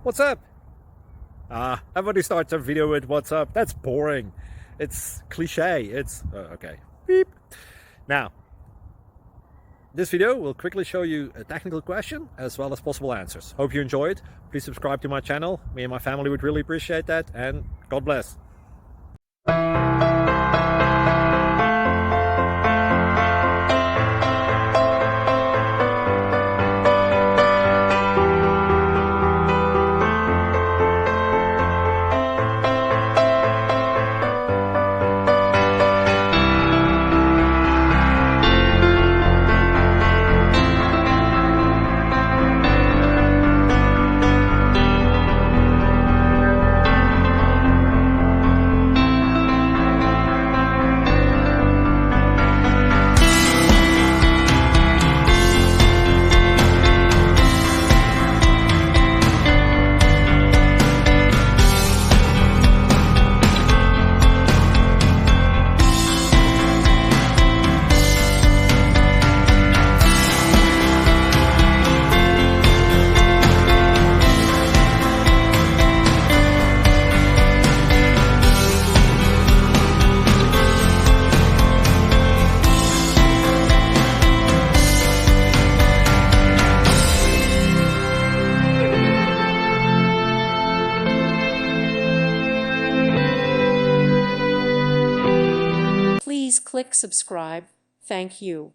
What's up? Everybody starts a video with what's up. That's boring. It's cliche. It's okay. Beep. Now, this video will quickly show you a technical question as well as possible answers. Hope you enjoy it. Please subscribe to my channel. Me and my family would really appreciate that, and God bless. Please click subscribe. Thank you.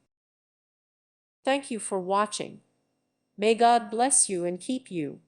Thank you for watching. May God bless you and keep you.